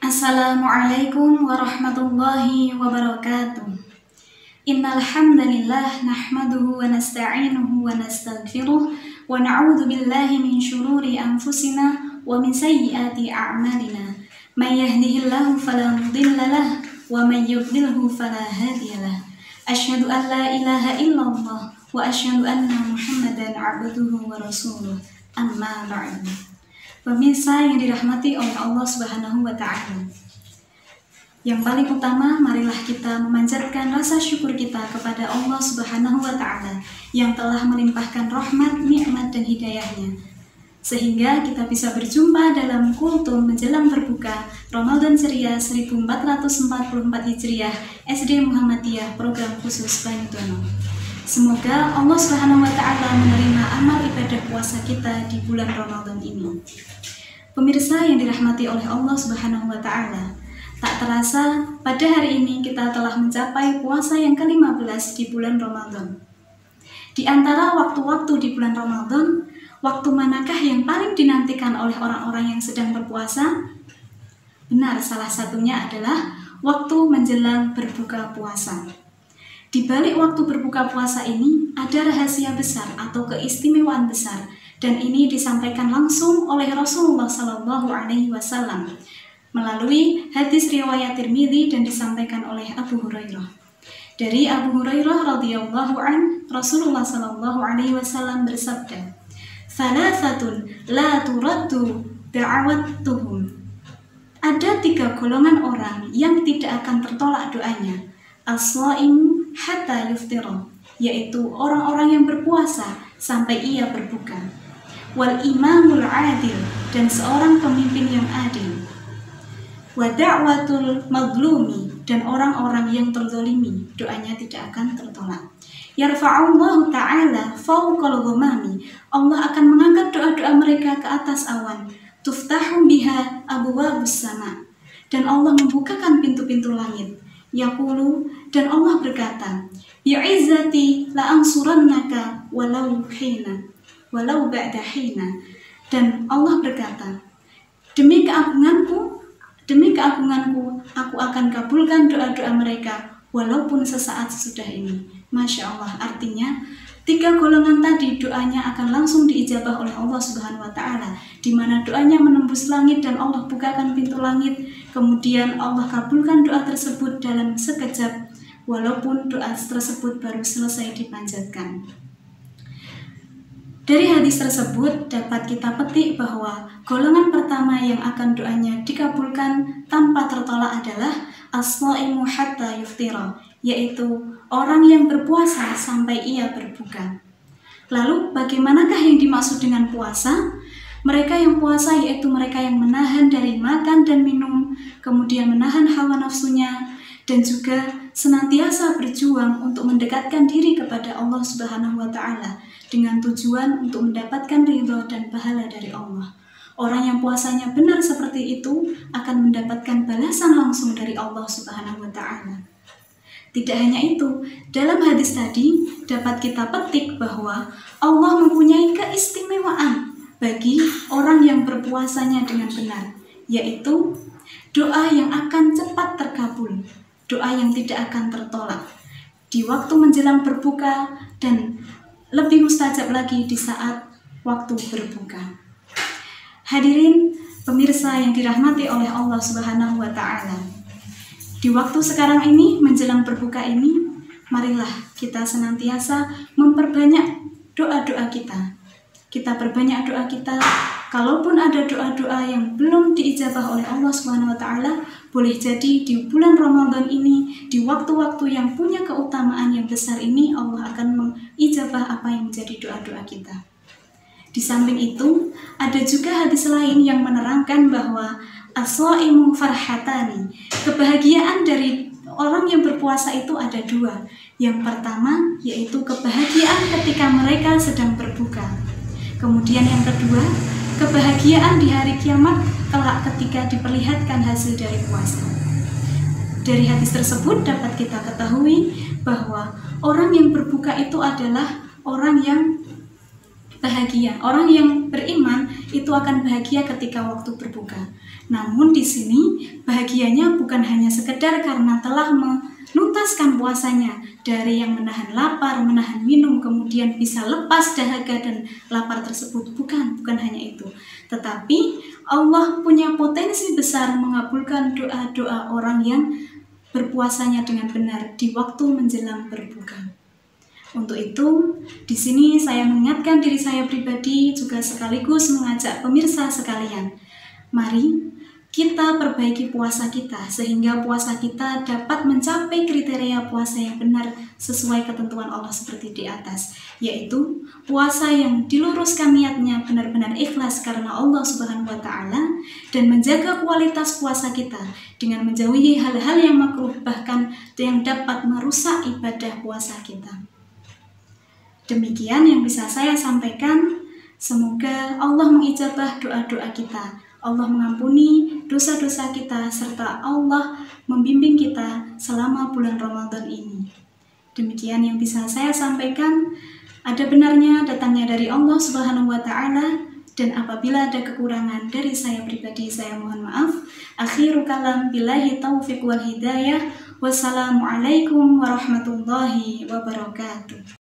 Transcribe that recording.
Assalamualaikum warahmatullahi wabarakatuh. Innal hamdalillah nahmaduhu wa nasta'inuhu wa nastaghfiruh wa na'udzu billahi min shururi anfusina wa min sayyiati a'malina. May yahdihillahu fala mudilla lahu wa may yudlilhu fala hadiyalah. Asyhadu an la ilaha illallah wa asyhadu anna Muhammadan 'abduhu wa rasuluh. Amma ba'du. Pemirsa yang dirahmati oleh Allah Subhanahu wa Ta'ala, yang paling utama, marilah kita memanjatkan rasa syukur kita kepada Allah Subhanahu wa Ta'ala yang telah melimpahkan rahmat, nikmat, dan hidayahnya, sehingga kita bisa berjumpa dalam kultum menjelang berbuka Ramadan Ceria 1444 Hijriah SD Muhammadiyah Program Khusus Banyudono. Semoga Allah Subhanahu wa Ta'ala menerima amal ibadah puasa kita di bulan Ramadan ini. Pemirsa yang dirahmati oleh Allah Subhanahu wa Ta'ala, tak terasa pada hari ini kita telah mencapai puasa yang ke-15 di bulan Ramadan. Di antara waktu-waktu di bulan Ramadan, waktu manakah yang paling dinantikan oleh orang-orang yang sedang berpuasa? Benar, salah satunya adalah waktu menjelang berbuka puasa. Di balik waktu berbuka puasa ini ada rahasia besar atau keistimewaan besar, dan ini disampaikan langsung oleh Rasulullah SAW melalui hadis riwayat Tirmidzi dan disampaikan oleh Abu Hurairah. Dari Abu Hurairah radhiyallahu an, Rasulullah SAW bersabda, "Thalathatun la turaddu da'awatuhum." Ada 3 golongan orang yang tidak akan tertolak doanya. As-shaimu hatta yuftira, yaitu orang-orang yang berpuasa sampai ia berbuka. Wal imamul adil, dan seorang pemimpin yang adil. Wa da'watul mazlumi, dan orang-orang yang terzalimi, doanya tidak akan tertolak. Yarfa'ullahu ta'ala fawqal ghamami, Allah akan mengangkat doa-doa mereka ke atas awan. Tuftahu biha abwabus sama, dan Allah membukakan pintu-pintu langit. Yaqulu, dan Allah berkata, bi'izzati la ansurannaka walau ba'da hina, dan Allah berkata, demi keagunganku, aku akan kabulkan doa-doa mereka walaupun sesaat sesudah ini. Masya Allah, artinya 3 golongan tadi doanya akan langsung diijabah oleh Allah Subhanahu wa Ta'ala, di mana doanya menembus langit dan Allah bukakan pintu langit, kemudian Allah kabulkan doa tersebut dalam sekejap, walaupun doa tersebut baru selesai dipanjatkan. Dari hadis tersebut dapat kita petik bahwa golongan pertama yang akan doanya dikabulkan tanpa tertolak adalah as-shaimu hatta yuftira, yaitu orang yang berpuasa sampai ia berbuka. Lalu bagaimanakah yang dimaksud dengan puasa? Mereka yang puasa yaitu mereka yang menahan dari makan dan minum, kemudian menahan hawa nafsunya, dan juga senantiasa berjuang untuk mendekatkan diri kepada Allah Subhanahu wa Ta'ala dengan tujuan untuk mendapatkan ridho dan pahala dari Allah. Orang yang puasanya benar seperti itu akan mendapatkan balasan langsung dari Allah Subhanahu wa Ta'ala. Tidak hanya itu, dalam hadis tadi dapat kita petik bahwa Allah mempunyai keistimewaan bagi orang yang berpuasanya dengan benar, yaitu doa yang akan cepat terkabul, doa yang tidak akan tertolak di waktu menjelang berbuka, dan lebih mustajab lagi di saat waktu berbuka. Hadirin pemirsa yang dirahmati oleh Allah Subhanahu wa Ta'ala, di waktu sekarang ini menjelang berbuka ini, marilah kita senantiasa memperbanyak doa-doa kita. Kita perbanyak doa kita. Kalaupun ada doa-doa yang belum diijabah oleh Allah Subhanahu wa Ta'ala, boleh jadi di bulan Ramadan ini, di waktu-waktu yang punya keutamaan yang besar ini, Allah akan mengijabah apa yang menjadi doa-doa kita. Di samping itu, ada juga hadis lain yang menerangkan bahwa as-shaimu farhatani, kebahagiaan dari orang yang berpuasa itu ada 2. Yang pertama yaitu kebahagiaan ketika mereka sedang berbuka. Kemudian yang kedua, kebahagiaan di hari kiamat kelak ketika diperlihatkan hasil dari puasa. Dari hadis tersebut dapat kita ketahui bahwa orang yang berbuka itu adalah orang yang bahagia. Orang yang beriman itu akan bahagia ketika waktu berbuka. Namun di sini bahagianya bukan hanya sekedar karena telah menuntaskan puasanya, dari yang menahan lapar, menahan minum, kemudian bisa lepas dahaga dan lapar tersebut. Bukan hanya itu. Tetapi Allah punya potensi besar mengabulkan doa-doa orang yang berpuasanya dengan benar di waktu menjelang berbuka. Untuk itu, di sini saya mengingatkan diri saya pribadi juga sekaligus mengajak pemirsa sekalian. Mari kita perbaiki puasa kita sehingga puasa kita dapat mencapai kriteria puasa yang benar sesuai ketentuan Allah seperti di atas, yaitu puasa yang diluruskan niatnya benar-benar ikhlas karena Allah Subhanahu wa Ta'ala, dan menjaga kualitas puasa kita dengan menjauhi hal-hal yang makruh bahkan yang dapat merusak ibadah puasa kita. Demikian yang bisa saya sampaikan. Semoga Allah mengijabah doa-doa kita, Allah mengampuni dosa-dosa kita, serta Allah membimbing kita selama bulan Ramadan ini. Demikian yang bisa saya sampaikan. Ada benarnya datangnya dari Allah Subhanahu wa Ta'ala, dan apabila ada kekurangan dari saya pribadi, saya mohon maaf. Akhiru kalam, billahi taufiq wal hidayah. Wassalamualaikum warahmatullahi wabarakatuh.